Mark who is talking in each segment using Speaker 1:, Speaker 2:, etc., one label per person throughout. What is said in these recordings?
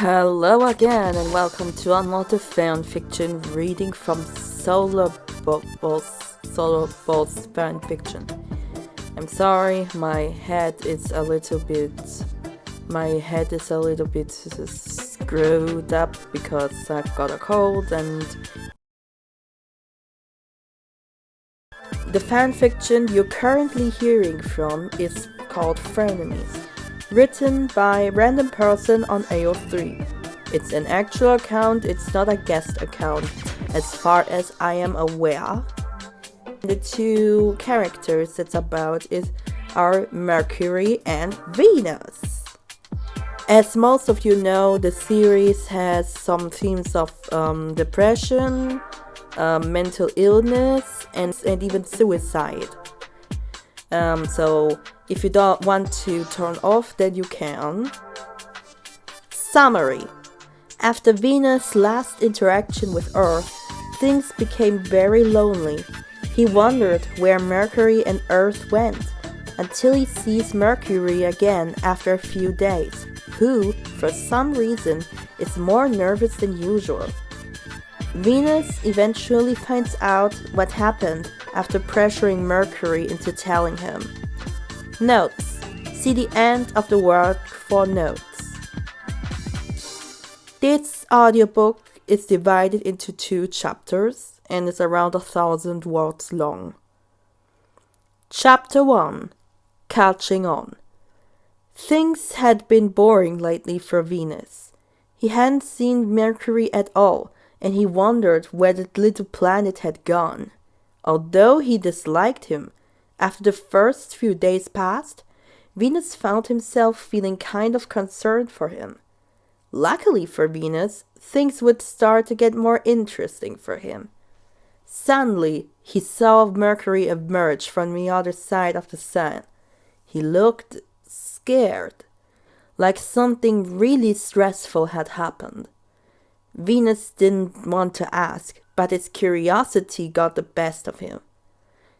Speaker 1: Hello again and welcome to another fanfiction reading from Solarballs fanfiction. I'm sorry, my head is a little bit screwed up because I've got a cold, and the fanfiction you're currently hearing from is called Frenemies, written by random person on AO3. It's an actual account, it's not a guest account, as far as I am aware. The two characters it's about are Mercury and Venus. As most of you know, the series has some themes of depression, mental illness, and even suicide. So if you don't want to turn off, then you can. Summary. After Venus' last interaction with Earth, things became very lonely. He wondered where Mercury and Earth went, until he sees Mercury again after a few days, who, for some reason, is more nervous than usual. Venus eventually finds out what happened after pressuring Mercury into telling him. Notes. See the end of the work for notes. This audiobook is divided into 2 chapters and is around 1,000 words long. Chapter 1. Catching on. Things had been boring lately for Venus. He hadn't seen Mercury at all, and he wondered where the little planet had gone. Although he disliked him, after the first few days passed, Venus found himself feeling kind of concerned for him. Luckily for Venus, things would start to get more interesting for him. Suddenly, he saw Mercury emerge from the other side of the sun. He looked scared, like something really stressful had happened. Venus didn't want to ask, but his curiosity got the best of him.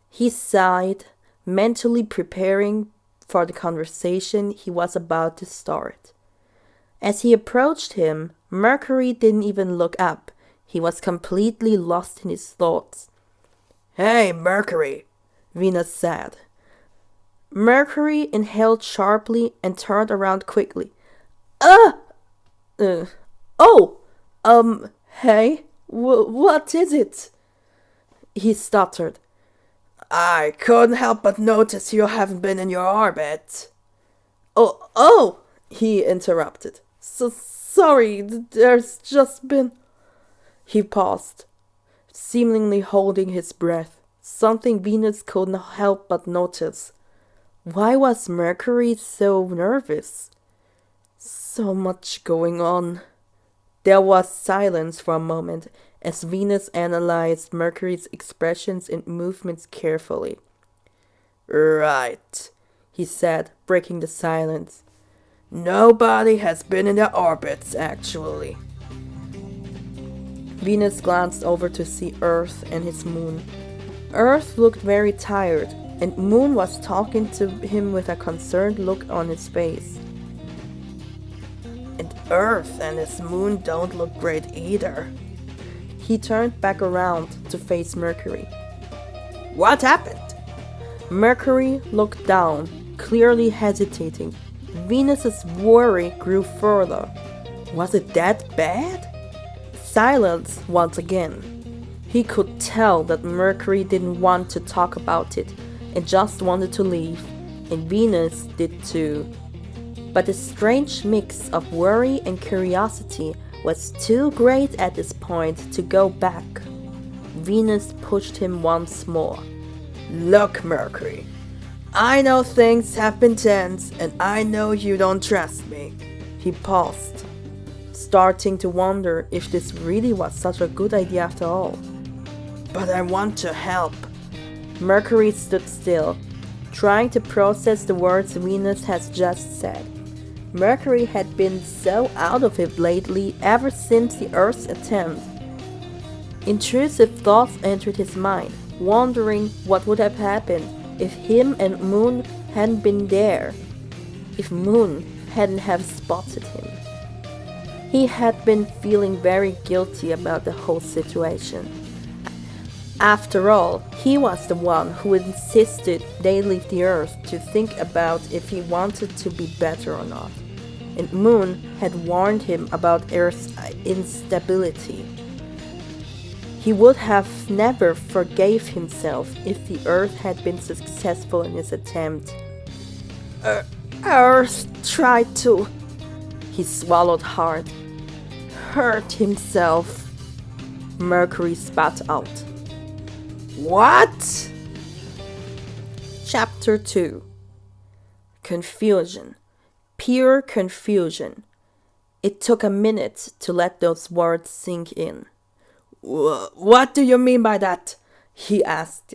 Speaker 1: He sighed, mentally preparing for the conversation he was about to start. As he approached him, Mercury didn't even look up. He was completely lost in his thoughts. "Hey, Mercury," Venus said. Mercury inhaled sharply and turned around quickly. Hey, what is it?" He stuttered. "I couldn't help but notice you haven't been in your orbit." Oh, he interrupted. Sorry, there's just been..." He paused, seemingly holding his breath, something Venus couldn't help but notice. Why was Mercury so nervous? So much going on. There was silence for a moment as Venus analyzed Mercury's expressions and movements carefully. "Right," he said, breaking the silence. "Nobody has been in their orbits, actually." Venus glanced over to see Earth and his moon. Earth looked very tired, and Moon was talking to him with a concerned look on his face. "And Earth and his moon don't look great either." He turned back around to face Mercury. "What happened?" Mercury looked down, clearly hesitating. Venus's worry grew further. Was it that bad? Silence once again. He could tell that Mercury didn't want to talk about it and just wanted to leave, and Venus did too. But the strange mix of worry and curiosity was too great at this point to go back. Venus pushed him once more. "Look, Mercury, I know things have been tense, and I know you don't trust me." He paused, starting to wonder if this really was such a good idea after all. "But I want to help." Mercury stood still, trying to process the words Venus has just said. Mercury had been so out of it lately ever since the Earth's attempt. Intrusive thoughts entered his mind, wondering what would have happened if him and Moon hadn't been there, if Moon hadn't have spotted him. He had been feeling very guilty about the whole situation. After all, he was the one who insisted they leave the Earth to think about if he wanted to be better or not. And Moon had warned him about Earth's instability. He would have never forgave himself if the Earth had been successful in his attempt. Earth tried to, he swallowed hard, hurt himself. Mercury spat out. What? Chapter 2. Confusion. Pure confusion. It took a minute to let those words sink in. What do you mean by that? He asked.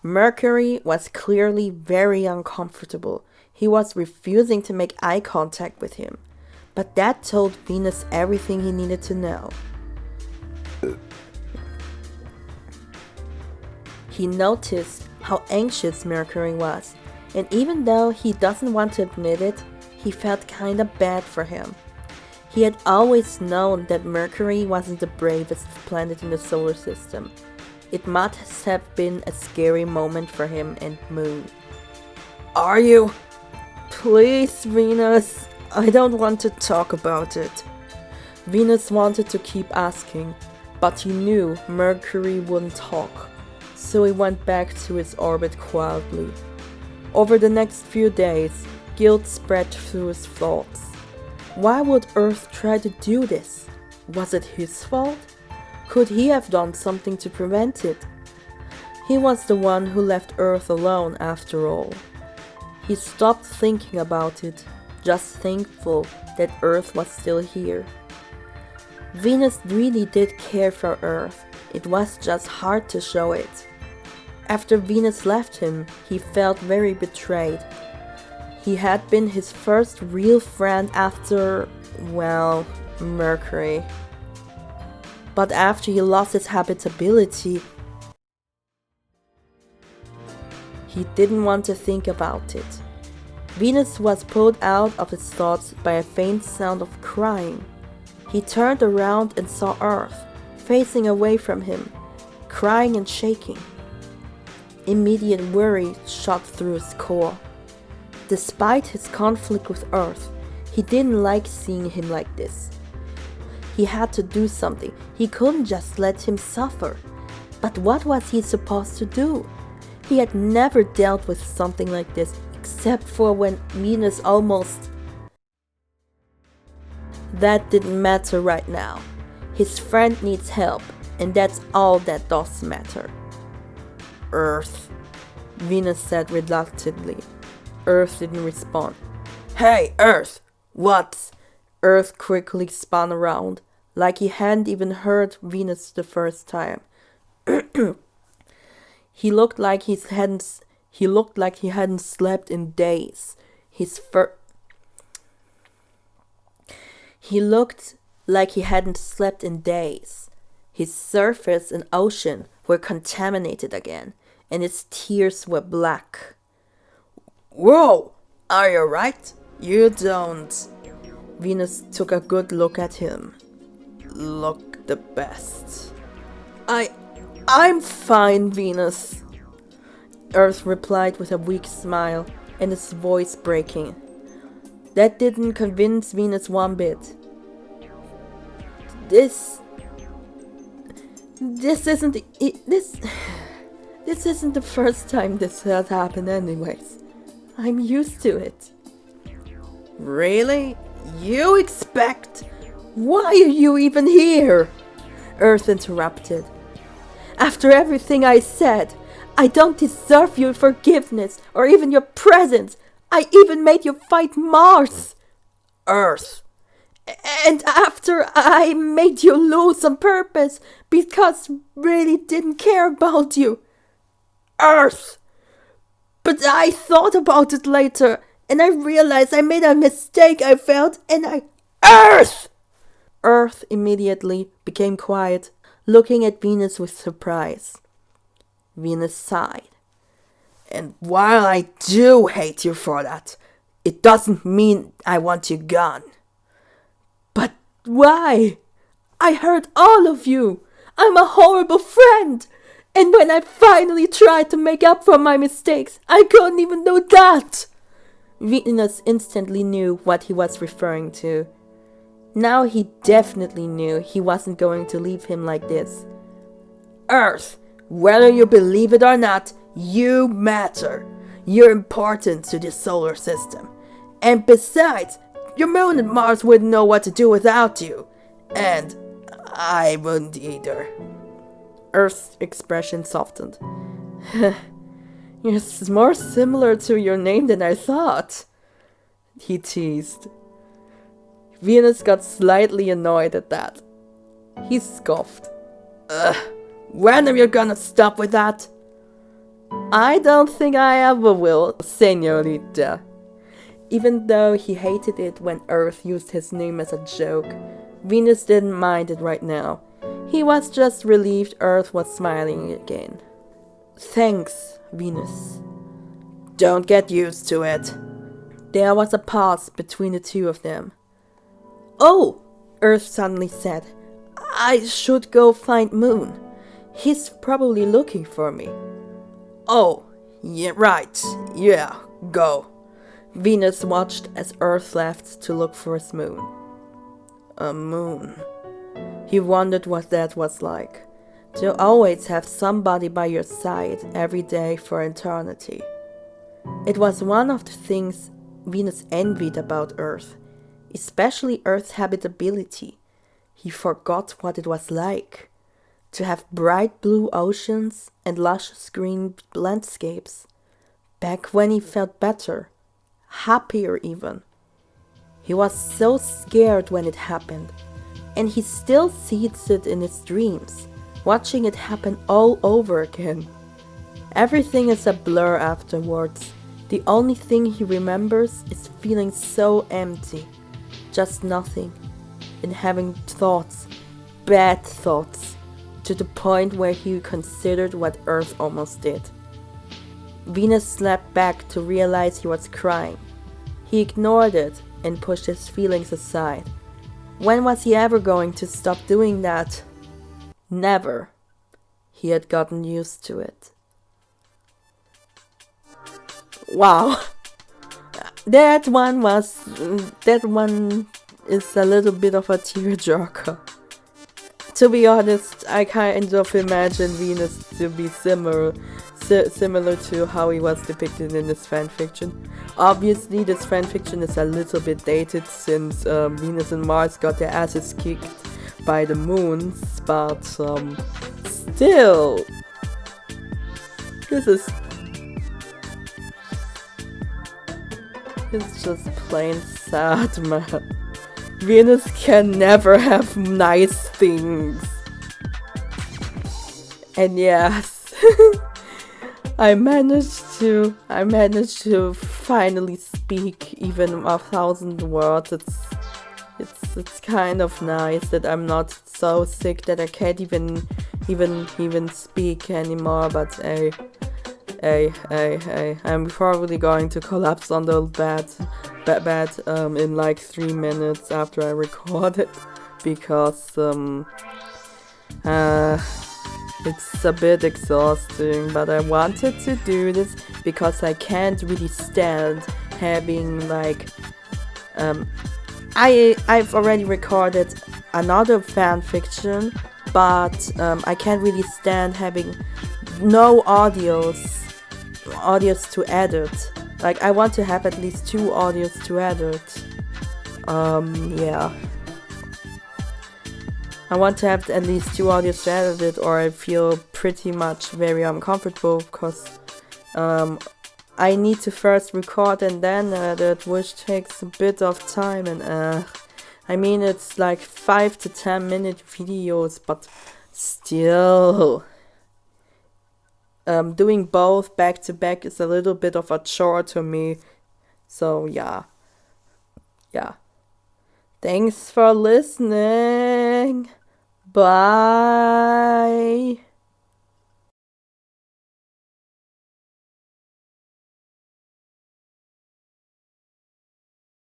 Speaker 1: Mercury was clearly very uncomfortable. He was refusing to make eye contact with him. But that told Venus everything he needed to know. He noticed how anxious Mercury was, and even though he doesn't want to admit it, he felt kinda bad for him. He had always known that Mercury wasn't the bravest planet in the solar system. It must have been a scary moment for him and Moon. Are you? Please, Venus. I don't want to talk about it. Venus wanted to keep asking, but he knew Mercury wouldn't talk, so he went back to his orbit quietly. Over the next few days, guilt spread through his thoughts. Why would Earth try to do this? Was it his fault? Could he have done something to prevent it? He was the one who left Earth alone after all. He stopped thinking about it, just thankful that Earth was still here. Venus really did care for Earth, it was just hard to show it. After Venus left him, he felt very betrayed. He had been his first real friend after, well, Mercury. But after he lost his habitability, he didn't want to think about it. Venus was pulled out of his thoughts by a faint sound of crying. He turned around and saw Earth, facing away from him, crying and shaking. Immediate worry shot through his core. Despite his conflict with Earth, he didn't like seeing him like this. He had to do something. He couldn't just let him suffer. But what was he supposed to do? He had never dealt with something like this, except for when Venus almost... That didn't matter right now. His friend needs help, and that's all that does matter. Earth, Venus said reluctantly. Earth didn't respond. Hey, Earth! What? Earth quickly spun around, like he hadn't even heard Venus the first time. He looked like he hadn't slept in days. He looked like he hadn't slept in days. His surface and ocean were contaminated again, and his tears were black. Whoa! Are you right? You don't. Venus took a good look at him. Look the best. I'm fine, Venus. Earth replied with a weak smile and his voice breaking. That didn't convince Venus one bit. This isn't the first time this has happened anyways. I'm used to it. Really? You expect? Why are you even here? Earth interrupted. After everything I said, I don't deserve your forgiveness or even your presence. I even made you fight Mars. Earth. And after I made you lose on purpose because really didn't care about you. Earth. But I thought about it later and I realized I made a mistake I felt and Earth! Earth immediately became quiet, looking at Venus with surprise. Venus sighed. And while I do hate you for that, it doesn't mean I want you gone. But Why? I hurt all of you. I'm a horrible friend. And when I finally tried to make up for my mistakes, I couldn't even do that. Venus instantly knew what he was referring to. Now he definitely knew he wasn't going to leave him like this. Earth, whether you believe it or not, you matter. You're important to the solar system. And besides, your moon and Mars wouldn't know what to do without you. And I wouldn't either. Earth's expression softened. You're more similar to your name than I thought, he teased. Venus got slightly annoyed at that. He scoffed. When are you gonna stop with that? I don't think I ever will, señorita. Even though he hated it when Earth used his name as a joke, Venus didn't mind it right now. He was just relieved Earth was smiling again. Thanks, Venus. Don't get used to it. There was a pause between the two of them. Oh, Earth suddenly said. I should go find Moon. He's probably looking for me. Oh, yeah, right. Yeah, go. Venus watched as Earth left to look for his moon. A moon. He wondered what that was like. To always have somebody by your side every day for eternity. It was one of the things Venus envied about Earth, especially Earth's habitability. He forgot what it was like to have bright blue oceans and luscious green landscapes. Back when he felt better, happier even. He was so scared when it happened, and he still sees it in his dreams, watching it happen all over again. Everything is a blur afterwards. The only thing he remembers is feeling so empty, just nothing, and having thoughts, bad thoughts, to the point where he considered what Earth almost did. Venus slapped back to realize he was crying. He ignored it and pushed his feelings aside. When was he ever going to stop doing that? Never. He had gotten used to it. Wow. That one is a little bit of a tearjerker. To be honest, I kind of imagine Venus to be similar to how he was depicted in this fanfiction. Obviously, this fanfiction is a little bit dated since Venus and Mars got their asses kicked by the moons, but still, it's just plain sad, man. Venus can never have nice things. And yes, I managed to finally speak even 1,000 words. It's kind of nice that I'm not so sick that I can't even speak anymore. But I'm probably going to collapse on the bed in like 3 minutes after I record it, because it's a bit exhausting, but I wanted to do this because I can't really stand having like I've already recorded another fanfiction, but I can't really stand having no audios to edit. Like, I want to have at least 2 audios to edit. Yeah. I want to have at least 2 audios to edit it, or I feel pretty much very uncomfortable, because I need to first record and then edit, which takes a bit of time, and I mean, it's like 5 to 10 minute videos, but still. Doing both back to back is a little bit of a chore to me. So yeah. Thanks for listening. Bye.